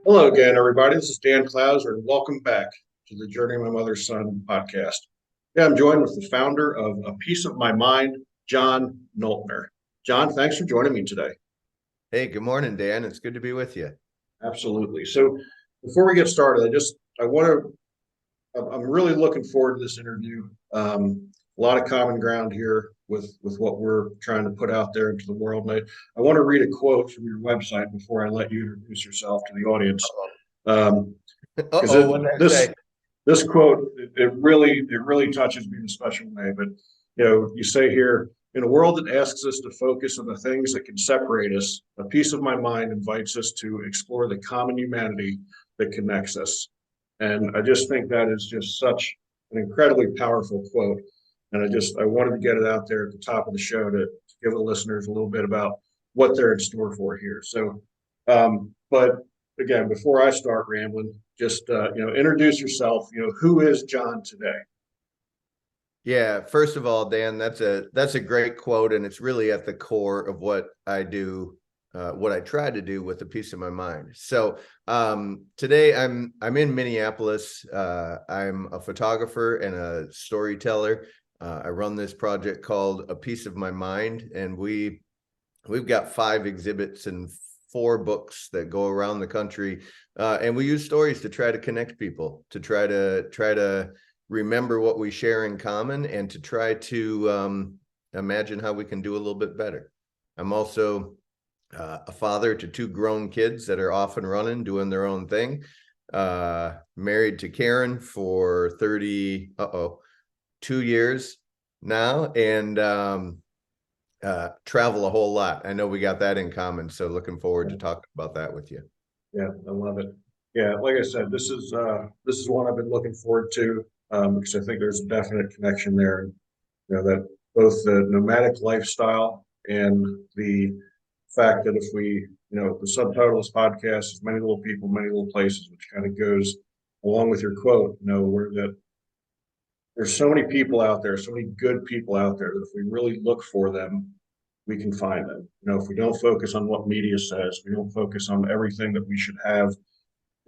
Hello again, everybody. This is Dan Clouser, and welcome back to the Journey of My Mother's Son podcast. Yeah, I'm joined with the founder of A Piece of My Mind, John Noltner. John, thanks for joining me today. Hey, good morning, Dan. It's good to be with you. Absolutely. So, before we get started, I want to, I'm really looking forward to this interview. A lot of common ground here with what we're trying to put out there into the world. And I want to read a quote from your website before I let you introduce yourself to the audience. Um, because Uh-oh, what did I say? this quote it really touches me in a special way. But you say here, in a world that asks us to focus on the things that can separate us, a piece of my mind invites us to explore the common humanity that connects us. And I just think that is just such an incredibly powerful quote. And I wanted to get it out there at the top of the show to give the listeners a little bit about what they're in store for here. But again, before I start rambling, just introduce yourself. Who is John today? Yeah, first of all, Dan, that's a great quote, and it's really at the core of what I do, what I try to do with a piece of my mind. So today I'm in Minneapolis. I'm a photographer and a storyteller. I run this project called A Piece of My Mind, and we've got 5 exhibits and 4 books that go around the country, and we use stories to try to connect people, to try to remember what we share in common, and to try to imagine how we can do a little bit better. I'm also a father to 2 grown kids that are off and running, doing their own thing. Married to Karen for 2 years now, and travel a whole lot. I know we got that in common, so looking forward to talking about that with you. Yeah, I love it. Yeah, like I said, this is one I've been looking forward to, because I think there's a definite connection there. That both the nomadic lifestyle and the fact that if the subtitle of this podcast is "Many Little People, Many Little Places," which kind of goes along with your quote. Where that there's so many people out there, so many good people out there, that if we really look for them, we can find them. If we don't focus on what media says, we don't focus on everything that we should have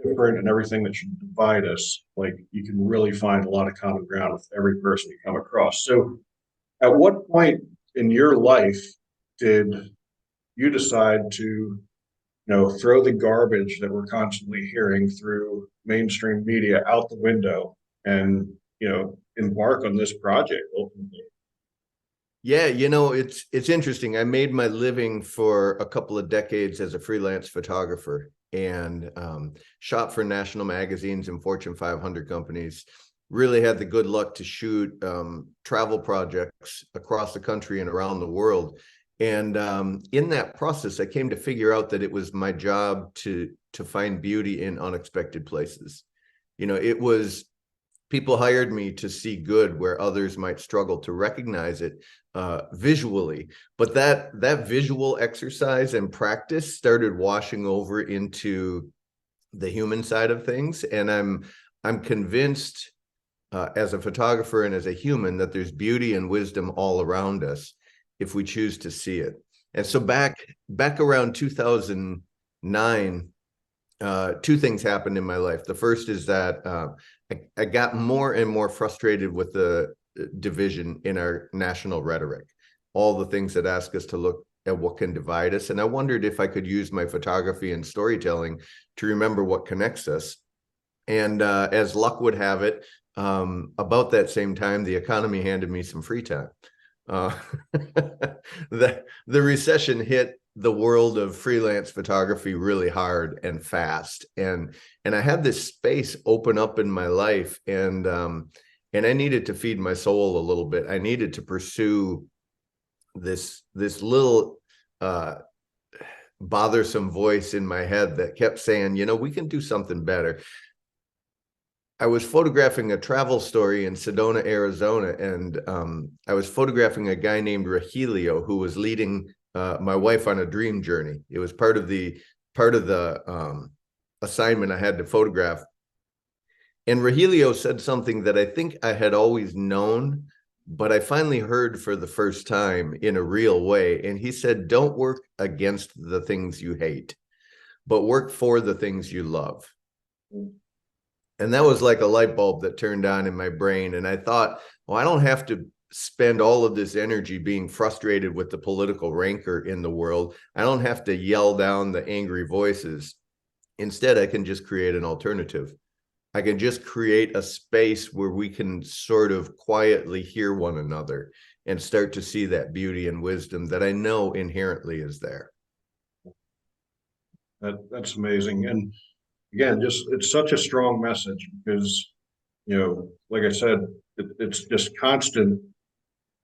different and everything that should divide us, like, you can really find a lot of common ground with every person you come across. So, at what point in your life did you decide to, throw the garbage that we're constantly hearing through mainstream media out the window and, embark on this project ultimately? Yeah, it's interesting. I made my living for a couple of decades as a freelance photographer, and shot for national magazines and Fortune 500 companies. Really had the good luck to shoot travel projects across the country and around the world. And in that process, I came to figure out that it was my job to find beauty in unexpected places. It was people hired me to see good where others might struggle to recognize it visually. But that visual exercise and practice started washing over into the human side of things, and I'm convinced, as a photographer and as a human, that there's beauty and wisdom all around us if we choose to see it. And so back around 2009, 2 things happened in my life. The first is that I got more and more frustrated with the division in our national rhetoric, all the things that ask us to look at what can divide us. And I wondered if I could use my photography and storytelling to remember what connects us. And as luck would have it, about that same time, the economy handed me some free time. Uh, the recession hit the world of freelance photography really hard and fast, and I had this space open up in my life, and I needed to feed my soul a little bit. I needed to pursue this little bothersome voice in my head that kept saying, we can do something better. I was photographing a travel story in Sedona, Arizona, and I was photographing a guy named Rogelio who was leading my wife on a dream journey. It was part of the assignment I had to photograph. And Rogelio said something that I think I had always known, but I finally heard for the first time in a real way. And he said, "Don't work against the things you hate. but work for the things you love. And that was like a light bulb that turned on in my brain. And I thought, well, I don't have to spend all of this energy being frustrated with the political rancor in the world. I don't have to yell down the angry voices. Instead, I can just create an alternative. I can just create a space where we can sort of quietly hear one another and start to see that beauty and wisdom that I know inherently is there. That's amazing. And again, just it's such a strong message because, like I said, it's just constant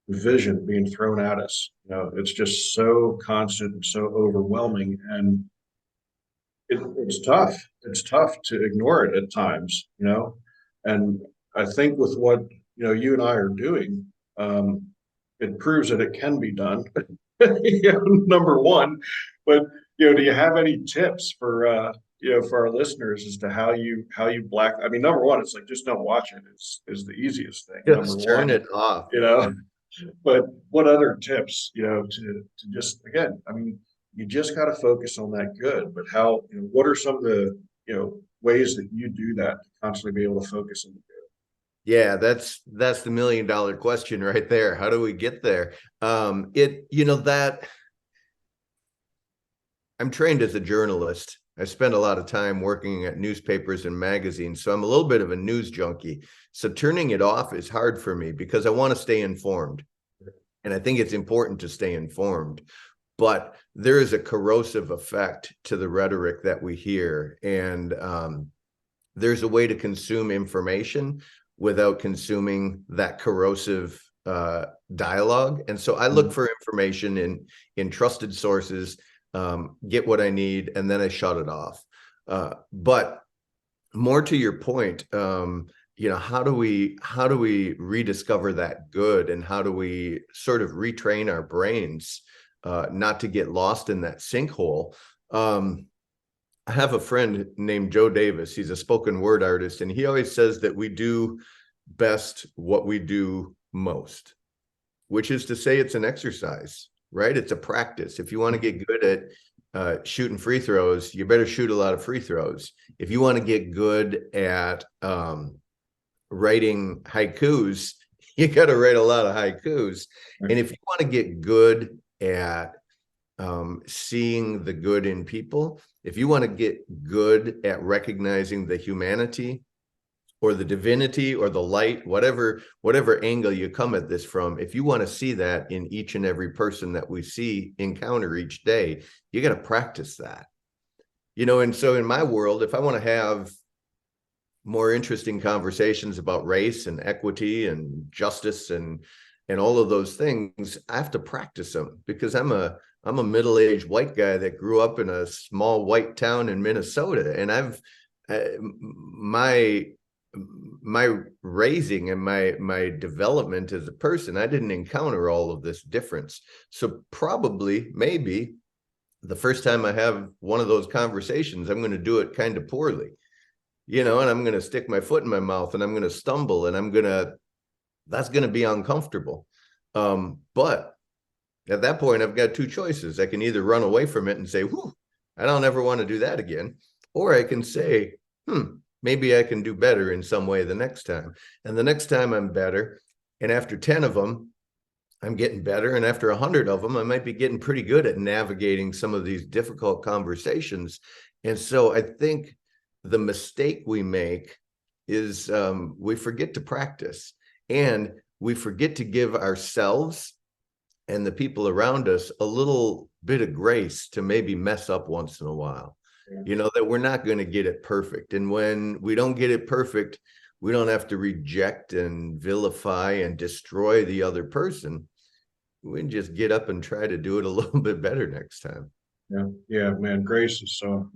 vision being thrown at us. It's just so constant and so overwhelming. And it's tough. It's tough to ignore it at times, And I think with what, you and I are doing, it proves that it can be done. Number one. But, do you have any tips for our listeners as to how you black? I mean, number one, it's like just don't watch it is the easiest thing. Number Just turn one, it off. But what other tips, to just, again, I mean, you just got to focus on that good, but how, what are some of the, ways that you do that to constantly be able to focus on the good? Yeah, that's the $1 million question right there. How do we get there? That I'm trained as a journalist. I spend a lot of time working at newspapers and magazines, so I'm a little bit of a news junkie. So turning it off is hard for me because I want to stay informed. And I think it's important to stay informed. But there is a corrosive effect to the rhetoric that we hear. And there's a way to consume information without consuming that corrosive dialogue. And so I look for information in trusted sources, get what I need, and then I shut it off. But more to your point, how do we rediscover that good, and how do we sort of retrain our brains not to get lost in that sinkhole? I have a friend named Joe Davis. He's a spoken word artist, and he always says that we do best what we do most, which is to say it's an exercise, right? It's a practice. If you want to get good at shooting free throws, you better shoot a lot of free throws. If you want to get good at writing haikus, you got to write a lot of haikus. And if you want to get good at seeing the good in people, if you want to get good at recognizing the humanity or the divinity or the light, whatever angle you come at this from, if you want to see that in each and every person that we encounter each day, you got to practice that. And so in my world, if I want to have more interesting conversations about race and equity and justice and all of those things, I have to practice them, because I'm a middle-aged white guy that grew up in a small white town in Minnesota, and my raising and my development as a person, I didn't encounter all of this difference. So probably, maybe the first time I have one of those conversations, I'm going to do it kind of poorly, and I'm going to stick my foot in my mouth, and I'm going to stumble, and that's going to be uncomfortable. But at that point, I've got two choices. I can either run away from it and say, whew, I don't ever want to do that again. Or I can say, maybe I can do better in some way the next time. And the next time I'm better. And after 10 of them, I'm getting better. And after 100 of them, I might be getting pretty good at navigating some of these difficult conversations. And so I think the mistake we make is we forget to practice, and we forget to give ourselves and the people around us a little bit of grace to maybe mess up once in a while. That we're not going to get it perfect. And when we don't get it perfect, we don't have to reject and vilify and destroy the other person. We can just get up and try to do it a little bit better next time. Yeah, man, grace is so,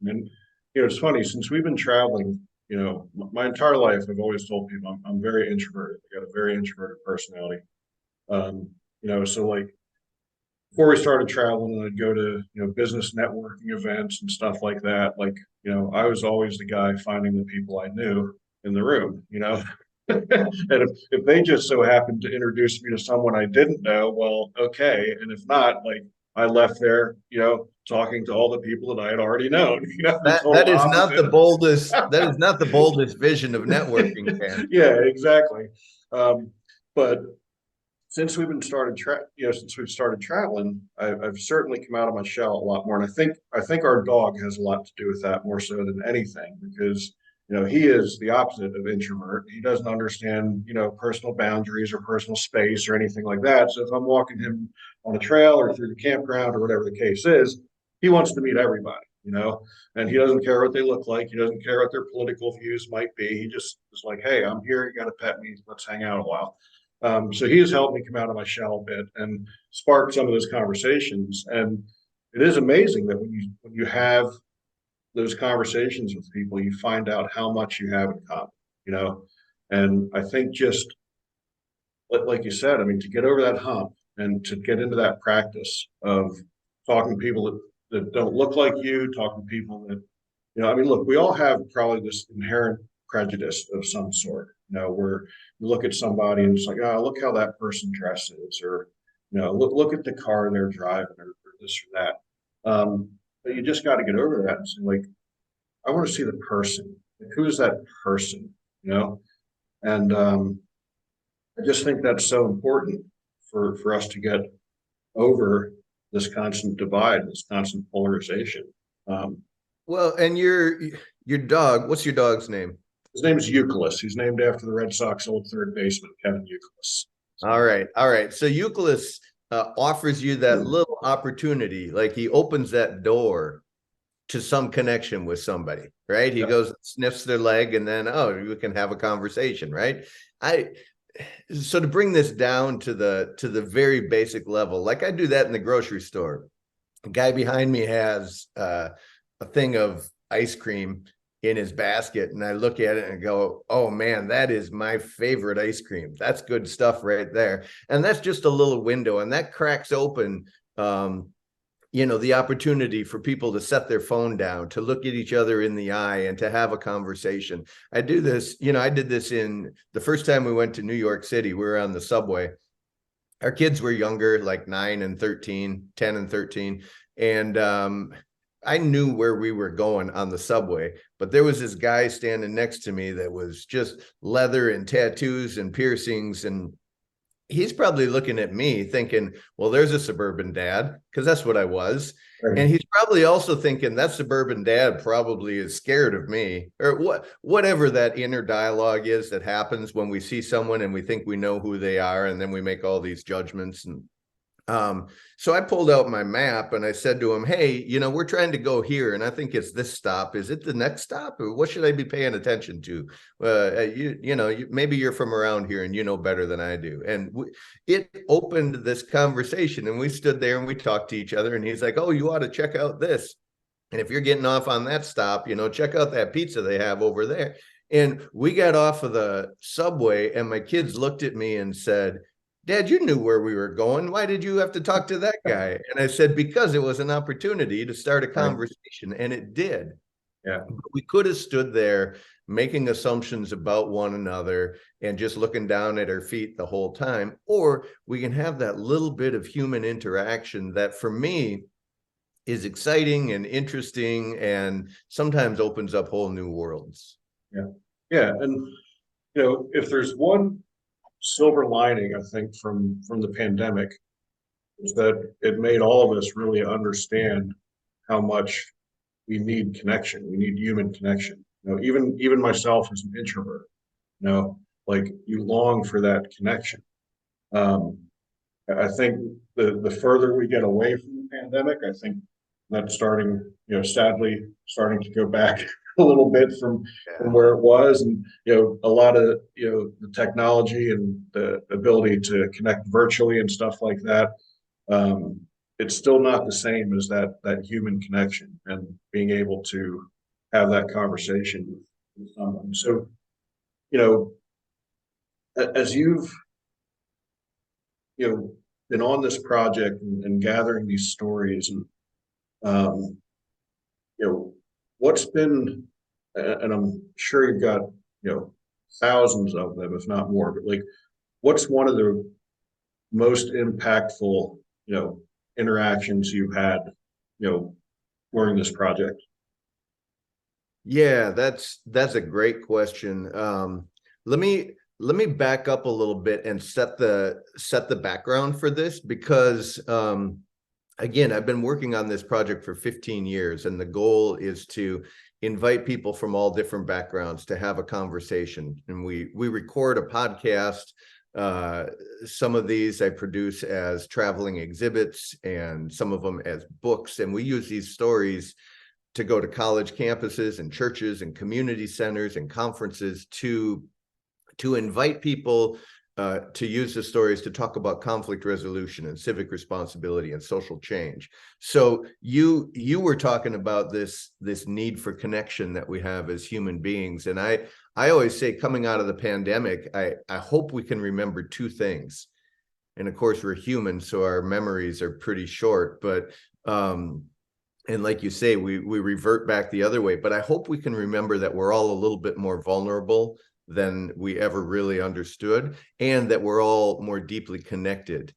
and it's funny, since we've been traveling, my entire life, I've always told people I'm very introverted. I got a very introverted personality. So like before we started traveling, I'd go to, business networking events and stuff like that. Like, I was always the guy finding the people I knew in the room, and if they just so happened to introduce me to someone I didn't know, well, okay. And if not, like, I left there, talking to all the people that I had already known, the That total is not the opposite. boldest. That is not the boldest vision of networking, man. Yeah, exactly. But since we've started traveling, I've certainly come out of my shell a lot more, and I think our dog has a lot to do with that more so than anything, because he is the opposite of introvert. He doesn't understand personal boundaries or personal space or anything like that. So if I'm walking him on a trail or through the campground or whatever the case is, he wants to meet everybody, and he doesn't care what they look like. He doesn't care what their political views might be. He just is like, hey, I'm here. You got to pet me. Let's hang out a while. So he has helped me come out of my shell a bit and spark some of those conversations. And it is amazing that when you have those conversations with people, you find out how much you have in common, you know. And I think just like you said, I mean, to get over that hump and to get into that practice of talking to people that don't look like you, talking to people that, I mean, look, we all have probably this inherent prejudice of some sort, where you look at somebody and it's like, oh, look how that person dresses, or, look at the car they're driving, or this or that. But you just got to get over that and say, like, I want to see the person. Like, who is that person, you know? And I just think that's so important for us to get over this constant divide, this constant polarization. Um, Well, and your dog, what's your dog's name? his name is Euclid. He's named after the Red Sox old third baseman, Kevin Euclid. All So, right, all right. So Euclid offers you that little opportunity, like he opens that door to some connection with somebody, right? He yeah, goes, sniffs their leg, and then, oh, you can have a conversation, right? I So to bring this down to the very basic level, like I do that in the grocery store. The guy behind me has a thing of ice cream in his basket, and I look at it and go, oh man, that is my favorite ice cream. That's good stuff right there. And that's just a little window, and that cracks open the opportunity for people to set their phone down, to look at each other in the eye, and to have a conversation. I do this, I did this in the first time we went to New York City. We were on the subway. Our kids were younger, like 9 and 13, 10 and 13. And I knew where we were going on the subway, but there was this guy standing next to me that was just leather and tattoos and piercings, and he's probably looking at me thinking, well, there's a suburban dad, because that's what I was. right. And he's probably also thinking that suburban dad probably is scared of me, or whatever that inner dialogue is that happens when we see someone and we think we know who they are, and then we make all these judgments. And so I pulled out my map and I said to him, hey, we're trying to go here, and I think it's this stop. Is it the next stop, or what should I be paying attention to? Maybe you're from around here and you know better than I do. And it opened this conversation, and we stood there and we talked to each other, and he's like, oh, you ought to check out this. And if you're getting off on that stop, check out that pizza they have over there. And we got off of the subway, and my kids looked at me and said, Dad, you knew where we were going. Why did you have to talk to that guy? And I said, because it was an opportunity to start a Right. conversation, and it did. Yeah. But we could have stood there making assumptions about one another and just looking down at our feet the whole time. Or we can have that little bit of human interaction that, for me, is exciting and interesting and sometimes opens up whole new worlds. Yeah. Yeah. And, if there's one silver lining, I think, from the pandemic, is that it made all of us really understand how much we need connection. We need human connection. Even myself as an introvert, like, you long for that connection. Um, I think the further we get away from the pandemic, I think that's sadly starting to go back a little bit from where it was. And, a lot of, the technology and the ability to connect virtually and stuff like that. Um, it's still not the same as that human connection and being able to have that conversation with someone. So, you know, as you've, been on this project and gathering these stories, and um, what's been, and I'm sure you've got, thousands of them, if not more, but, like, what's one of the most impactful, interactions you've had, during this project? Yeah, that's a great question. Let me back up a little bit and set the background for this, because again, I've been working on this project for 15 years, and the goal is to invite people from all different backgrounds to have a conversation. And we record a podcast. Some of these I produce as traveling exhibits, and some of them as books. And we use these stories to go to college campuses and churches and community centers and conferences to invite people to use the stories to talk about conflict resolution and civic responsibility and social change. So you were talking about this need for connection that we have as human beings, and I always say, coming out of the pandemic, I hope we can remember two things. And of course, we're human, so our memories are pretty short, but and like you say, we revert back the other way. But I hope we can remember that we're all a little bit more vulnerable than we ever really understood, and that we're all more deeply connected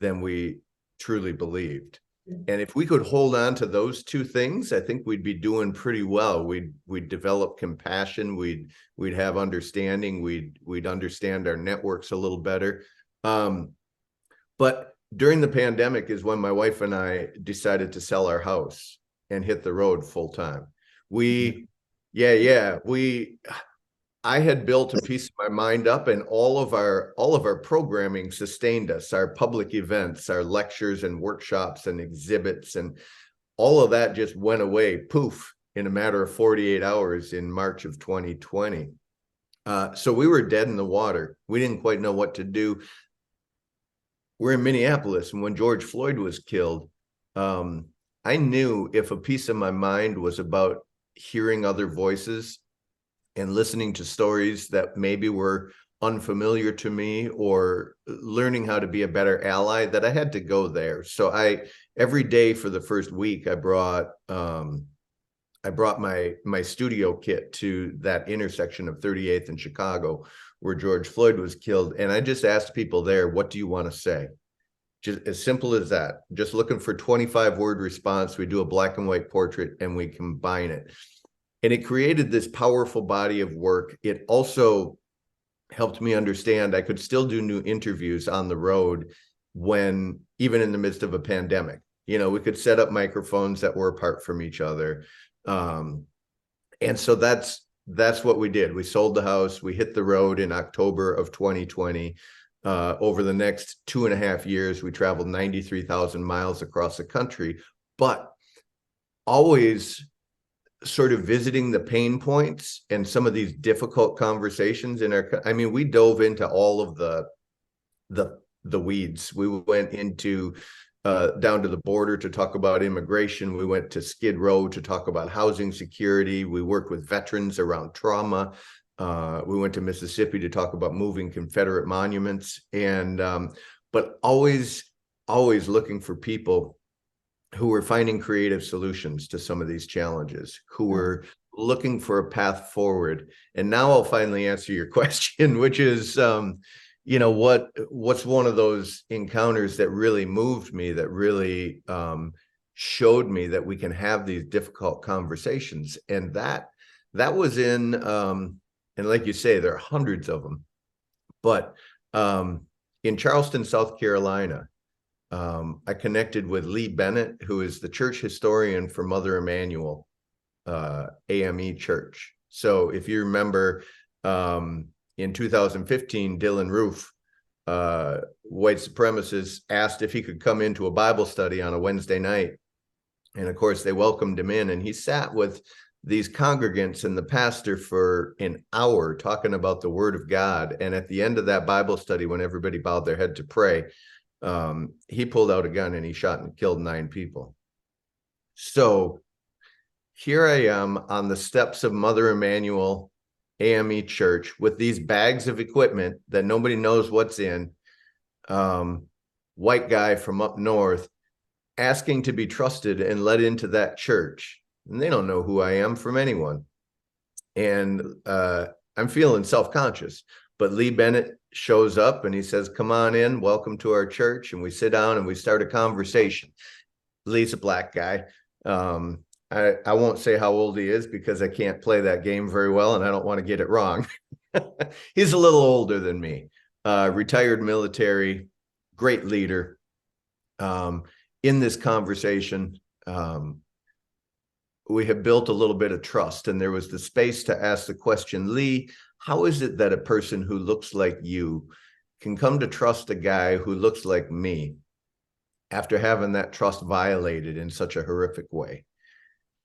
than we truly believed. And if we could hold on to those two things, I think we'd be doing pretty well. We'd develop compassion, we'd have understanding, we'd understand our networks a little better. But during the pandemic is when my wife and I decided to sell our house and hit the road full time. I had built a piece of my mind up, and all of our programming sustained us, our public events, our lectures and workshops and exhibits, and all of that just went away, poof, in a matter of 48 hours in March of 2020. So we were dead in the water. We didn't quite know what to do. We're in Minneapolis, and when George Floyd was killed, I knew if a piece of my mind was about hearing other voices and listening to stories that maybe were unfamiliar to me, or learning how to be a better ally, that I had to go there. So every day for the first week, I brought my studio kit to that intersection of 38th and Chicago where George Floyd was killed. And I just asked people there, what do you want to say? Just as simple as that. Just looking for 25-word response. We do a black and white portrait and we combine it. And it created this powerful body of work. It also helped me understand I could still do new interviews on the road, when even in the midst of a pandemic. We could set up microphones that were apart from each other. And so that's what we did. We sold the house. We hit the road in October of 2020. Over the next 2.5 years, we traveled 93,000 miles across the country, but always sort of visiting the pain points and some of these difficult conversations we dove into all of the weeds. We went into down to the border to talk about immigration. We went to Skid Row to talk about housing security. We worked with veterans around trauma. We went to Mississippi to talk about moving Confederate monuments, but always looking for people who were finding creative solutions to some of these challenges, who were looking for a path forward. And now I'll finally answer your question, which is, what's one of those encounters that really moved me, that really showed me that we can have these difficult conversations. And that was in, and like you say, there are hundreds of them, but in Charleston, South Carolina, I connected with Lee Bennett, who is the church historian for Mother Emanuel AME Church. So if you remember, in 2015, Dylan Roof, white supremacist, asked if he could come into a Bible study on a Wednesday night. And of course, they welcomed him in, and he sat with these congregants and the pastor for an hour talking about the Word of God. And at the end of that Bible study, when everybody bowed their head to pray, he pulled out a gun and he shot and killed 9 people. So here I am on the steps of Mother Emanuel AME Church with these bags of equipment that nobody knows what's in, white guy from up north asking to be trusted and let into that church. And they don't know who I am from anyone. And I'm feeling self-conscious. But Lee Bennett shows up and he says, come on in, welcome to our church. And we sit down and we start a conversation. Lee's a black guy. I won't say how old he is because I can't play that game very well and I don't want to get it wrong. He's a little older than me. Retired military, great leader. In this conversation, we have built a little bit of trust, and there was the space to ask the question, Lee, how is it that a person who looks like you can come to trust a guy who looks like me after having that trust violated in such a horrific way?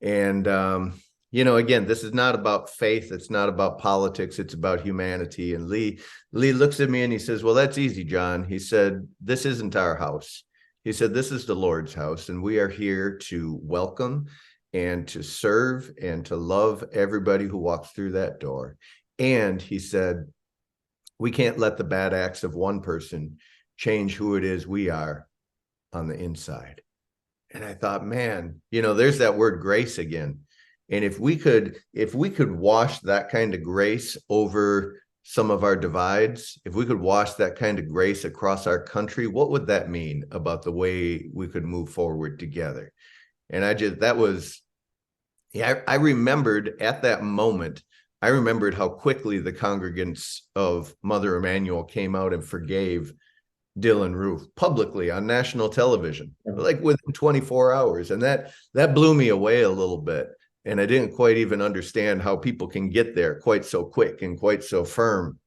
And, again, this is not about faith. It's not about politics. It's about humanity. And Lee looks at me and he says, well, that's easy, John. He said, this isn't our house. He said, this is the Lord's house, and we are here to welcome and to serve and to love everybody who walks through that door. And he said, we can't let the bad acts of one person change who it is we are on the inside. And I thought, man, there's that word grace again. And if we could wash that kind of grace over some of our divides, if we could wash that kind of grace across our country, what would that mean about the way we could move forward together? And I remembered at that moment, I remembered how quickly the congregants of Mother Emanuel came out and forgave Dylan Roof publicly on national television, like within 24 hours. And that blew me away a little bit. And I didn't quite even understand how people can get there quite so quick and quite so firm.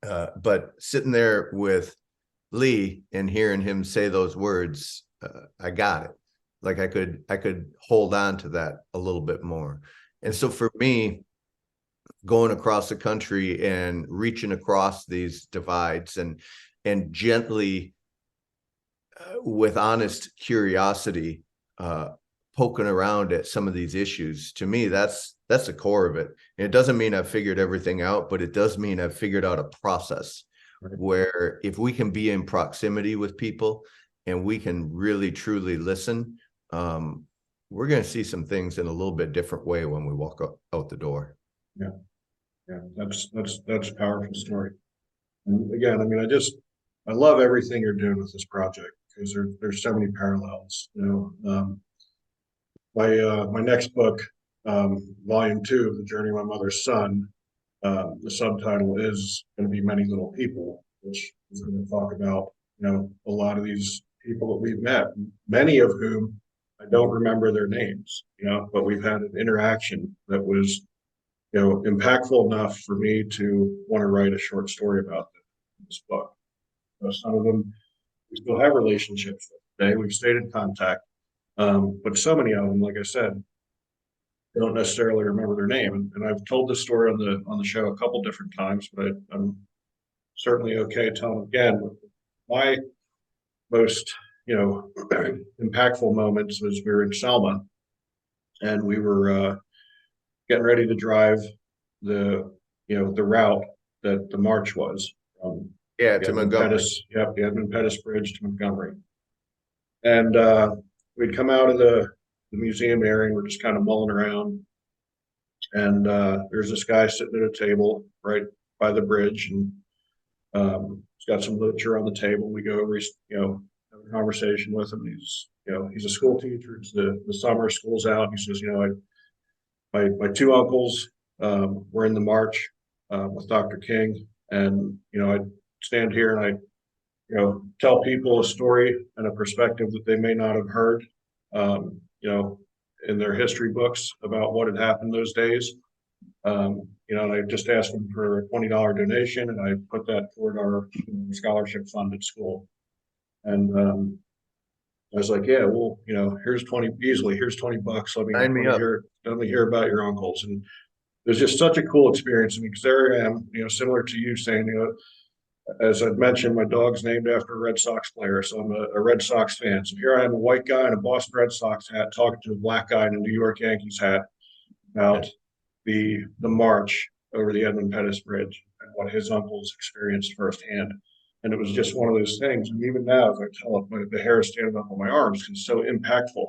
But sitting there with Lee and hearing him say those words, I got it. Like I could hold on to that a little bit more. And so for me, going across the country and reaching across these divides and gently, with honest curiosity, poking around at some of these issues, to me, that's the core of it. And it doesn't mean I've figured everything out, but it does mean I've figured out a process where if we can be in proximity with people and we can really, truly listen, we're going to see some things in a little bit different way when we walk out the door. Yeah. That's a powerful story. And again, I mean, I love everything you're doing with this project because there's so many parallels. My next book, volume 2 of The Journey of My Mother's Son, the subtitle is going to be Many Little People, which is going to talk about, a lot of these people that we've met, many of whom I don't remember their names, but we've had an interaction that was, impactful enough for me to want to write a short story about them in this book. Some of them we still have relationships with today. We've stayed in contact. But so many of them, like I said, I don't necessarily remember their name. And I've told this story on the show a couple different times, but I'm certainly okay telling it again. My most, impactful moments was we were in Selma and we were getting ready to drive the route that the march was from to Montgomery. the Edmund Pettus Bridge to Montgomery. And we'd come out of the museum area and we're just kind of mulling around. And there's this guy sitting at a table right by the bridge, and he's got some literature on the table. We go over, have a conversation with him. He's a school teacher. It's the summer, school's out. He says, my two uncles were in the march with Dr. King, and I stand here and I tell people a story and a perspective that they may not have heard, in their history books about what had happened those days. And I just asked them for a $20 donation, and I put that toward our scholarship fund at school. And I was like, yeah, well, here's 20 easily. Here's $20. Let me hear about your uncles. And it was just such a cool experience. I mean, because there I am, similar to you saying, as I've mentioned, my dog's named after a Red Sox player, so I'm a Red Sox fan. So here I am, a white guy in a Boston Red Sox hat, talking to a black guy in a New York Yankees hat about the march over the Edmund Pettus Bridge and what his uncles experienced firsthand. And it was just one of those things. And even now, as I tell it, the hair is standing up on my arms because it's so impactful.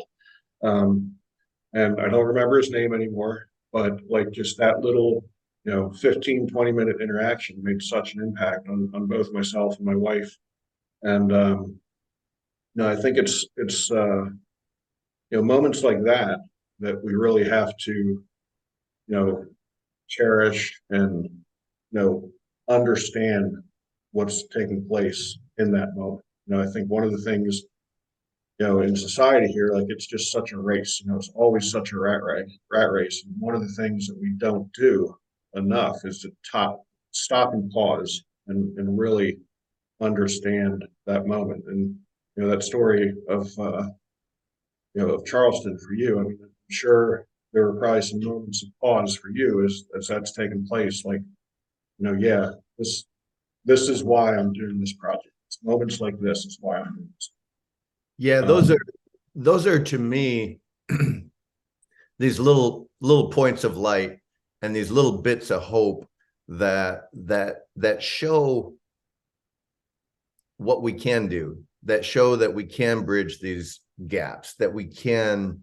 And I don't remember his name anymore, but like just that little 15, 20-minute interaction made such an impact on both myself and my wife. And, I think moments like that that we really have to, cherish and, understand what's taking place in that moment. I think one of the things, in society here, like it's just such a race, it's always such a rat race. And one of the things that we don't do enough is to stop and pause and really understand that moment. And, that story of Charleston for you, I mean, I'm sure there were probably some moments of pause for you as that's taken place. Like, yeah, this is why I'm doing this project. It's moments like this is why I'm doing this. Yeah, those are to me these little points of light and these little bits of hope that show what we can do, that show that we can bridge these gaps, that we can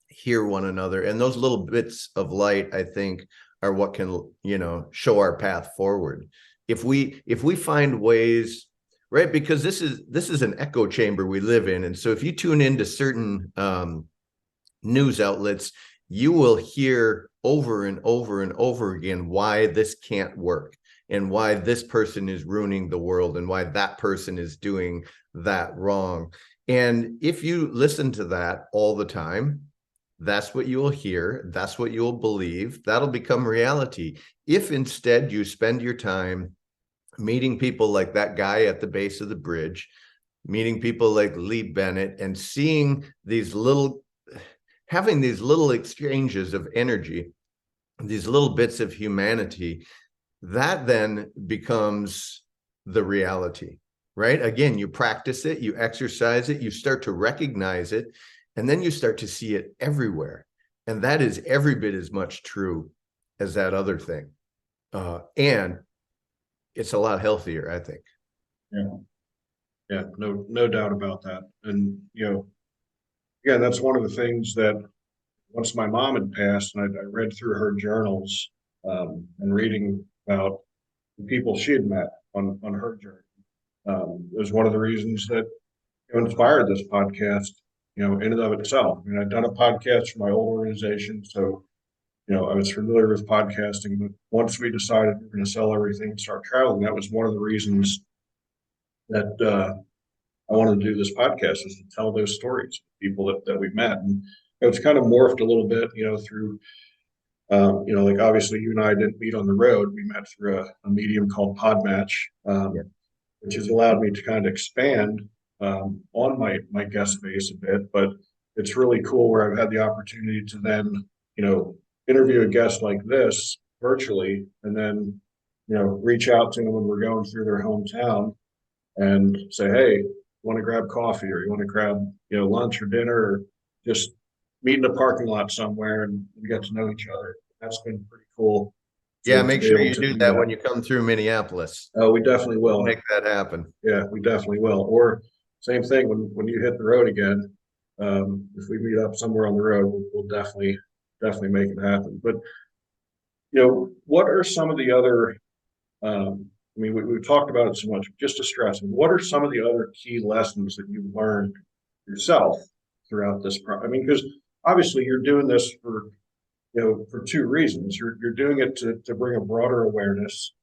hear one another. And those little bits of light, I think, are what can, show our path forward. If we find ways, right? Because this is an echo chamber we live in. And so if you tune into certain news outlets, you will hear over and over and over again why this can't work and why this person is ruining the world and why that person is doing that wrong. And if you listen to that all the time, that's what you will hear. That's what you'll believe. That'll become reality. If instead you spend your time meeting people like that guy at the base of the bridge, meeting people like Lee Bennett, and seeing having these little exchanges of energy, these little bits of humanity, that then becomes the reality, right? Again, you practice it, you exercise it, you start to recognize it, and then you start to see it everywhere. And that is every bit as much true as that other thing. And it's a lot healthier, I think. Yeah, no doubt about that. And, again, that's one of the things that once my mom had passed and I read through her journals, and reading about the people she had met on her journey. It was one of the reasons that inspired this podcast, in and of itself. I mean, I'd done a podcast for my old organization, so, I was familiar with podcasting, but once we decided we were going to sell everything and start traveling, that was one of the reasons that I wanted to do this podcast, is to tell those stories, people that we met. And it's kind of morphed a little bit, through, like obviously you and I didn't meet on the road. We met through a medium called Podmatch, which has allowed me to kind of expand on my guest base a bit. But it's really cool where I've had the opportunity to then, interview a guest like this virtually, and then, reach out to them when we're going through their hometown and say, hey, you want to grab coffee, or you want to grab, lunch or dinner, or just meet in a parking lot somewhere and we get to know each other. That's been pretty cool. Yeah, make sure you do that when you come through Minneapolis. Oh, we definitely will. Make that happen. Yeah, we definitely will. Or same thing when you hit the road again. If we meet up somewhere on the road, we'll definitely make it happen. But, what are some of the other, I mean, we've talked about it so much, just to stress, what are some of the other key lessons that you've learned yourself throughout this I mean, because obviously you're doing this for, for two reasons. You're doing it to bring a broader awareness,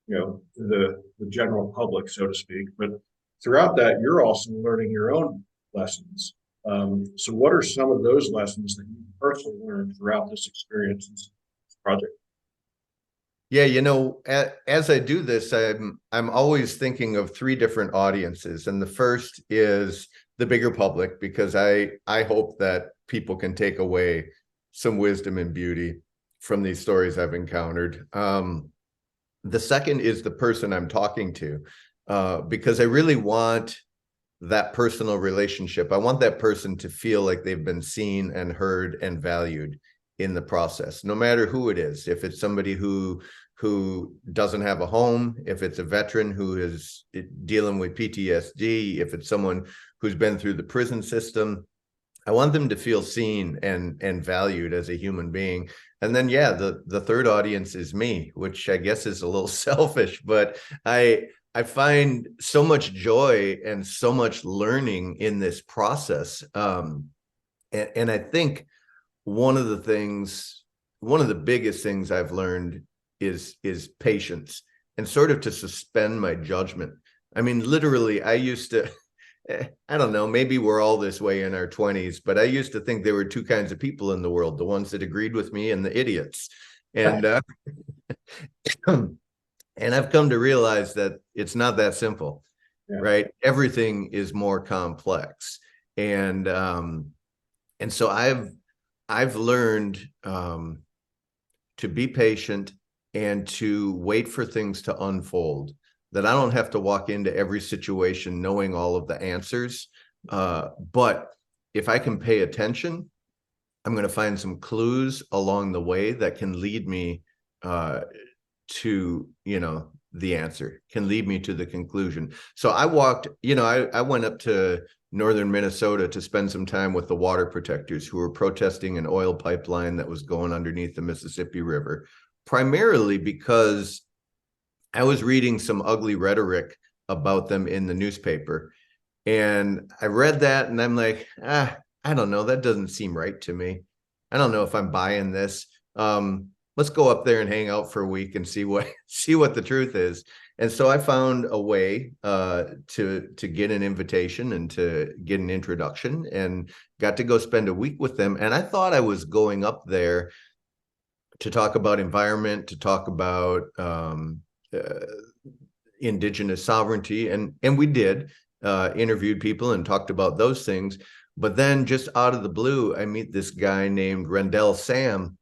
to the general public, so to speak. But throughout that, you're also learning your own lessons. So what are some of those lessons that you personally learned throughout this experience, this project? Yeah, as I do this, I'm always thinking of three different audiences. And the first is the bigger public, because I hope that people can take away some wisdom and beauty from these stories I've encountered. The second is the person I'm talking to, because I really want that personal relationship. I want that person to feel like they've been seen and heard and valued in the process, no matter who it is. If it's somebody who doesn't have a home, if it's a veteran who is dealing with PTSD, if it's someone who's been through the prison system, I want them to feel seen and valued as a human being. And then, yeah, the third audience is me, which I guess is a little selfish, but I find so much joy and so much learning in this process. And I think one of the things, one of the biggest things I've learned is patience and sort of to suspend my judgment. I mean, literally, I used to, I don't know, maybe we're all this way in our 20s, but I used to think there were two kinds of people in the world, the ones that agreed with me and the idiots. And and I've come to realize that it's not that simple, Yeah. right? Everything is more complex. And so I've learned to be patient and to wait for things to unfold, that I don't have to walk into every situation knowing all of the answers. But if I can pay attention, I'm going to find some clues along the way that can lead me to, the answer, can lead me to the conclusion. So I walked, I went up to northern Minnesota to spend some time with the water protectors who were protesting an oil pipeline that was going underneath the Mississippi River, primarily because I was reading some ugly rhetoric about them in the newspaper. And I read that and I'm like, I don't know, that doesn't seem right to me. I don't know if I'm buying this. Let's go up there and hang out for a week and see what the truth is. And so I found a way to get an invitation and to get an introduction, and got to go spend a week with them. And I thought I was going up there to talk about environment, to talk about indigenous sovereignty, and we did, interviewed people and talked about those things. But then just out of the blue, I meet this guy named Rendell Sam,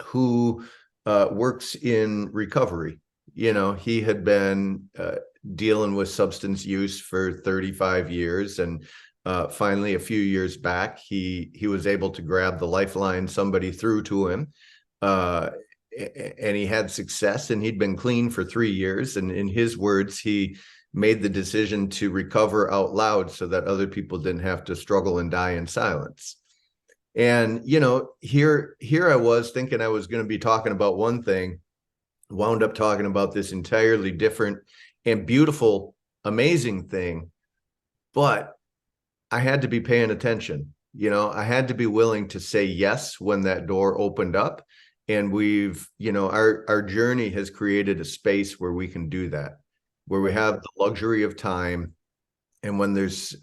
who works in recovery. He had been dealing with substance use for 35 years, and finally, a few years back, he was able to grab the lifeline somebody threw to him, and he had success, and he'd been clean for 3 years. And in his words, he made the decision to recover out loud so that other people didn't have to struggle and die in silence. And, here I was thinking I was going to be talking about one thing, wound up talking about this entirely different and beautiful, amazing thing. But I had to be paying attention. I had to be willing to say yes when that door opened up. And we've, our journey has created a space where we can do that, where we have the luxury of time. And when there's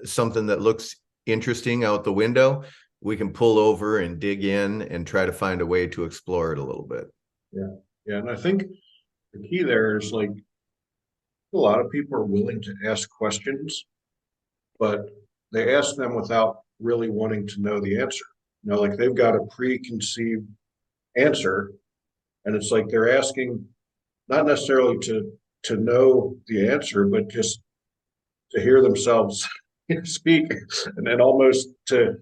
something that looks interesting out the window, we can pull over and dig in and try to find a way to explore it a little bit. Yeah. Yeah. And I think the key there is, like, a lot of people are willing to ask questions, but they ask them without really wanting to know the answer. Like, they've got a preconceived answer, and it's like they're asking not necessarily to know the answer, but just to hear themselves speak, and then almost to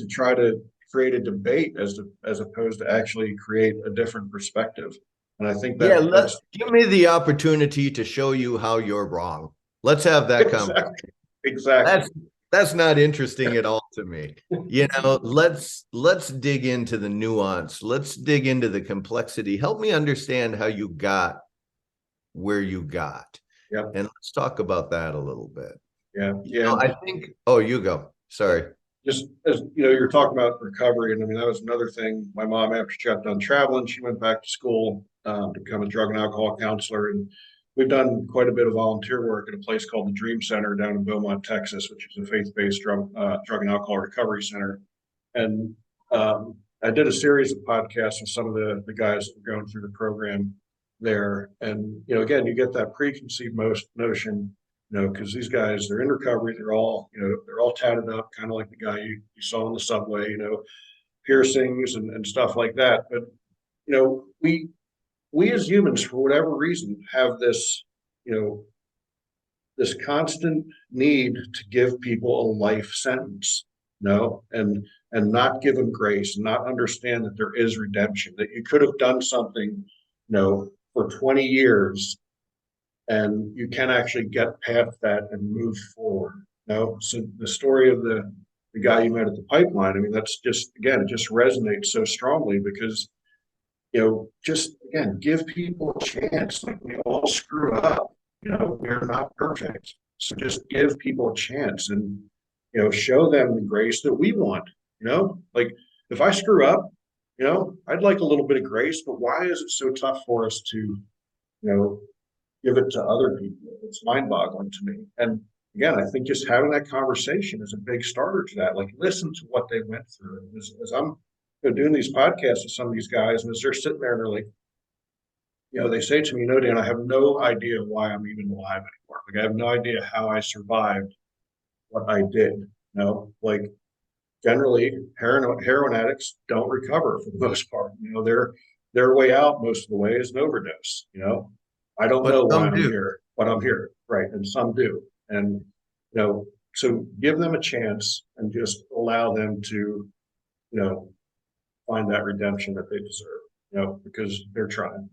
try to create a debate as opposed to actually create a different perspective. And I think Yeah, that's give me the opportunity to show you how you're wrong. Let's have that conversation. exactly. That's not interesting at all to me. Let's dig into the nuance. Let's dig into the complexity. Help me understand how you got where you got. Yep. And let's talk about that a little bit. Yeah. Yeah. I think, oh, you go. Sorry. Just as you're talking about recovery, and I mean, that was another thing. My mom, after she got done traveling, she went back to school to become a drug and alcohol counselor. And we've done quite a bit of volunteer work at a place called the Dream Center down in Beaumont, Texas, which is a faith-based drug and alcohol recovery center. And I did a series of podcasts with some of the guys that were going through the program there. And, again, you get that preconceived notion, because these guys, they're in recovery. They're all tatted up, kind of like the guy you saw on the subway, piercings and stuff like that. But, we as humans, for whatever reason, have this, this constant need to give people a life sentence, and not give them grace, and not understand that there is redemption, that you could have done something, for 20 years, and you can actually get past that and move forward. So the story of the the guy you met at the pipeline. I mean, that's just, again, it just resonates so strongly because, just again, give people a chance. Like we all screw up, we're not perfect. So just give people a chance and, show them the grace that we want, like if I screw up, I'd like a little bit of grace, but why is it so tough for us to, give it to other people? It's mind boggling to me. And again, I think just having that conversation is a big starter to that. Like listen to what they went through. As I'm doing these podcasts with some of these guys, and as they're sitting there and they're like, they say to me, Dan, I have no idea why I'm even alive anymore. Like I have no idea how I survived what I did. Like generally heroin addicts don't recover for the most part. Their way out most of the way is an overdose. I don't But know why some I'm do. here, but I'm here, right? And some do. And so give them a chance and just allow them to, find that redemption that they deserve, because they're trying.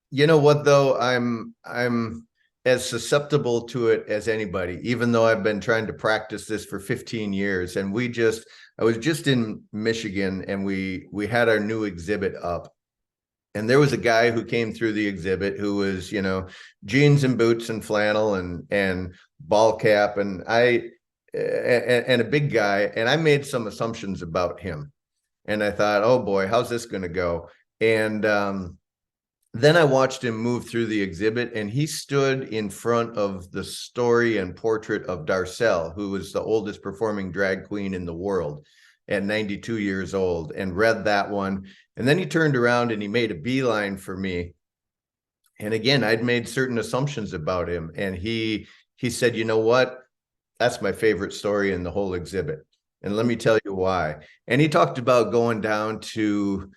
You know what though? I'm as susceptible to it as anybody, even though I've been trying to practice this for 15 years. And I was just in Michigan and we had our new exhibit up. And there was a guy who came through the exhibit who was, jeans and boots and flannel and ball cap and a big guy. And I made some assumptions about him. And I thought, oh boy, how's this going to go? And then I watched him move through the exhibit, and he stood in front of the story and portrait of Darcelle, who was the oldest performing drag queen in the world at 92 years old, and read that one. And then he turned around and he made a beeline for me. And again, I'd made certain assumptions about him. And he said, you know what? That's my favorite story in the whole exhibit. And let me tell you why. And he talked about going down to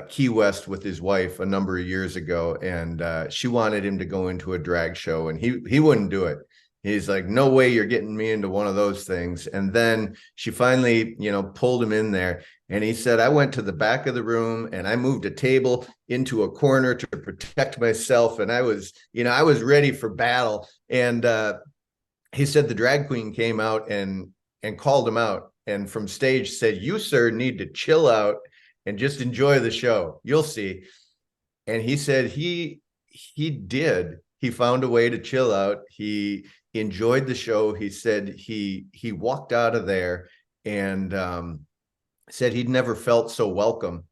Key West with his wife a number of years ago, and she wanted him to go into a drag show, and he wouldn't do it. He's like, no way you're getting me into one of those things. And then she finally, pulled him in there. And he said, I went to the back of the room and I moved a table into a corner to protect myself. And I was ready for battle. And he said the drag queen came out and called him out. And from stage said, you, sir, need to chill out and just enjoy the show. You'll see. And he said he did. He found a way to chill out. He enjoyed the show. He said he walked out of there and said he'd never felt so welcome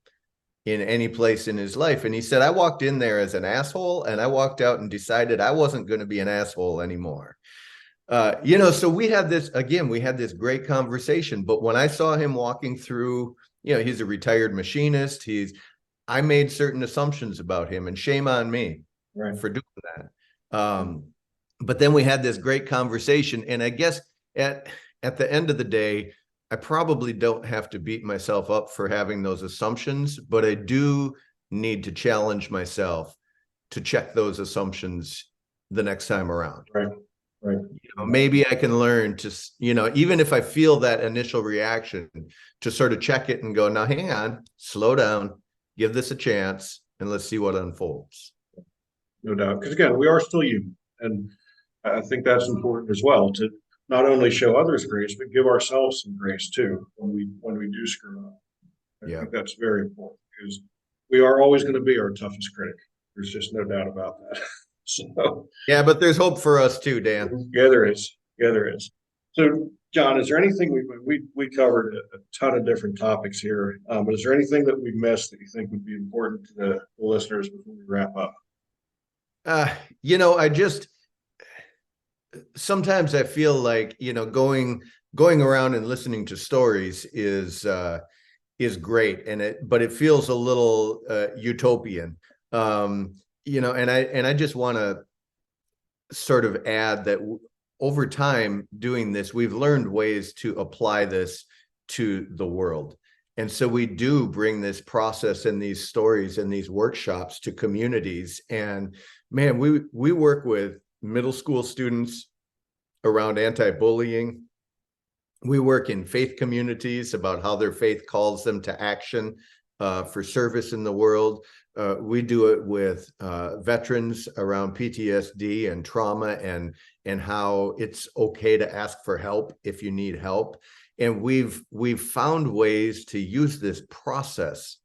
in any place in his life. And he said, I walked in there as an asshole and I walked out and decided I wasn't going to be an asshole anymore. So we had this great conversation, but when I saw him walking through, he's a retired machinist. I made certain assumptions about him, and shame on me for doing that. But then we had this great conversation, and I guess at the end of the day, I probably don't have to beat myself up for having those assumptions, but I do need to challenge myself to check those assumptions the next time around. Right. Maybe I can learn to, even if I feel that initial reaction, to sort of check it and go, now hang on, slow down, give this a chance, and let's see what unfolds. No doubt. Because again, we are still human. And I think that's important as well, to not only show others grace, but give ourselves some grace too when we do screw up. I think that's very important because we are always going to be our toughest critic. There's just no doubt about that. So yeah, but there's hope for us too, Dan. Yeah, there is. So, John, is there anything we covered a ton of different topics here? But is there anything that we missed that you think would be important to the listeners before we wrap up? I just sometimes I feel like going around and listening to stories is great, but it feels a little utopian. And I just want to sort of add that over time doing this, we've learned ways to apply this to the world. And so we do bring this process and these stories and these workshops to communities. And man, we work with middle school students around anti-bullying. We work in faith communities about how their faith calls them to action for service in the world. We do it with veterans around PTSD and trauma and how it's okay to ask for help if you need help. And we've found ways to use this process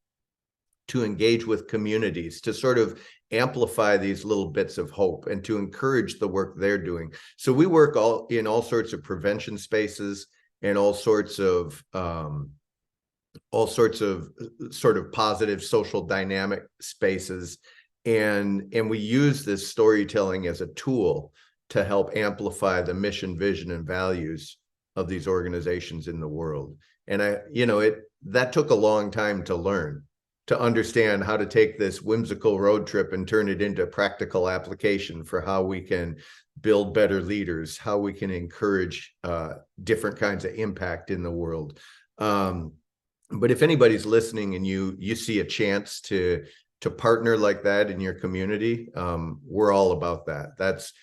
to engage with communities, to sort of amplify these little bits of hope and to encourage the work they're doing. So we work in all sorts of prevention spaces and all sorts of sort of positive social dynamic spaces. And we use this storytelling as a tool to help amplify the mission, vision, and values of these organizations in the world. And that took a long time to learn, to understand how to take this whimsical road trip and turn it into practical application for how we can build better leaders, how we can encourage different kinds of impact in the world. But if anybody's listening and you see a chance to partner like that in your community, we're all about that. That's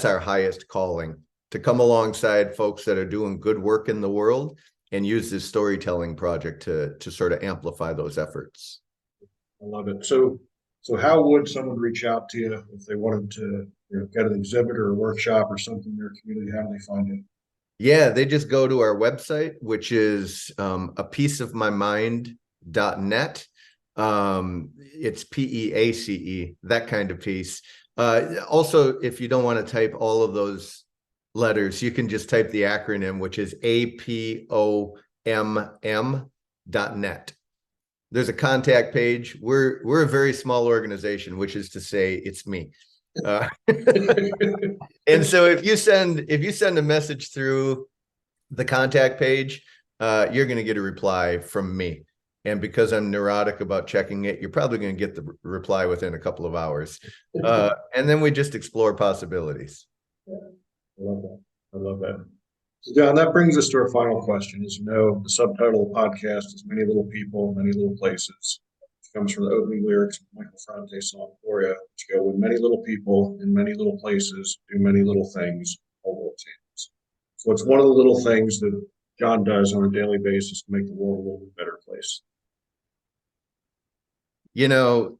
our highest calling, to come alongside folks that are doing good work in the world and use this storytelling project to sort of amplify those efforts. I love it. So how would someone reach out to you if they wanted to get an exhibit or a workshop or something in their community? How do they find it? Yeah, they just go to our website, which is apieceofmymind.net. It's PEACE, that kind of piece. Also, if you don't want to type all of those letters, you can just type the acronym, which is APOMM.net. There's a contact page. We're a very small organization, which is to say it's me. And so if you send a message through the contact page, you're going to get a reply from me. And because I'm neurotic about checking it, you're probably going to get the reply within a couple of hours. And then we just explore possibilities. Yeah, I love that. I love that. So John, that brings us to our final question. As you know, the subtitle of the podcast is Many Little People, Many Little Places. It comes from the opening lyrics of Michael Frante's song Gloria, which go, when many little people in many little places do many little things, all world changes. So it's one of the little things that John does on a daily basis to make the world a little bit better place.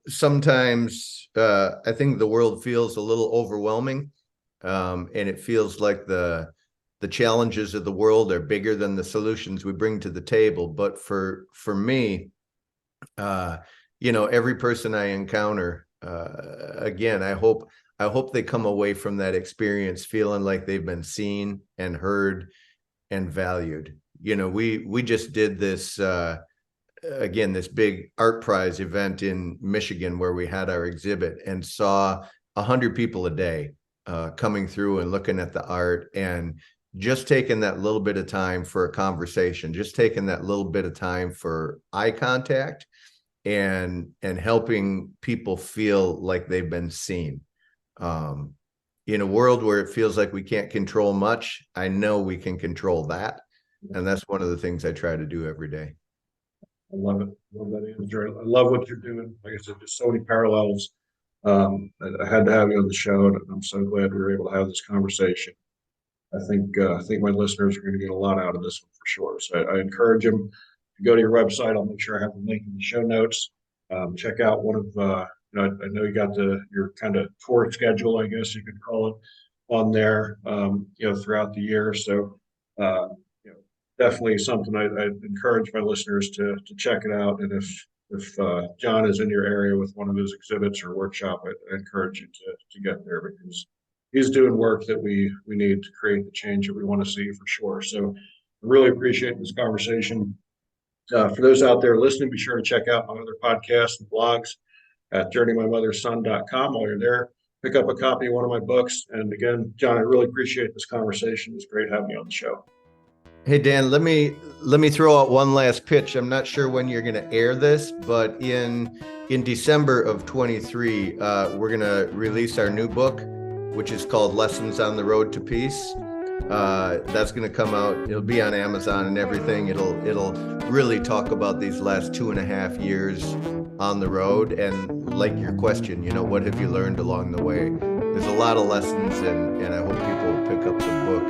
Sometimes I think the world feels a little overwhelming, and it feels like the challenges of the world are bigger than the solutions we bring to the table. But for me, every person I encounter, again, I hope they come away from that experience feeling like they've been seen and heard and valued. We just did this, again, this big art prize event in Michigan where we had our exhibit and saw 100 people a day coming through and looking at the art, and just taking that little bit of time for a conversation, just taking that little bit of time for eye contact and helping people feel like they've been seen. In a world where it feels like we can't control much, I know we can control that. And that's one of the things I try to do every day. I love it. I love that answer. I love what you're doing. Like I said, there's so many parallels. I had to have you on the show, and I'm so glad we were able to have this conversation. I think my listeners are going to get a lot out of this one for sure. So I encourage them to go to your website. I'll make sure I have the link in the show notes. Check out one of I know you got your kind of tour schedule, I guess you could call it, on there. Throughout the year. So definitely something I encourage my listeners to check it out. And if John is in your area with one of his exhibits or workshop, I encourage you to get there, because he's doing work that we need to create the change that we want to see for sure. So I really appreciate this conversation. For those out there listening, be sure to check out my other podcasts and blogs at journeymymotherson.com. While you're there, pick up a copy of one of my books. And again, John, I really appreciate this conversation. It's great having you on the show. Hey, Dan, let me throw out one last pitch. I'm not sure when you're going to air this, but in December of 23, we're going to release our new book, which is called Lessons on the Road to Peace. That's going to come out. It'll be on Amazon and everything. It'll really talk about these last 2.5 years on the road. And like your question, what have you learned along the way? There's a lot of lessons, and I hope people will pick up the book.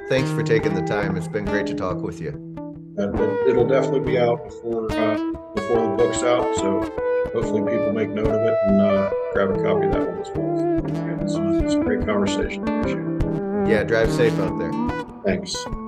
Thanks for taking the time. It's been great to talk with you. It'll definitely be out before the book's out. So hopefully people make note of it and grab a copy of that one as well. It's a great conversation. Appreciate it. Yeah, drive safe out there. Thanks.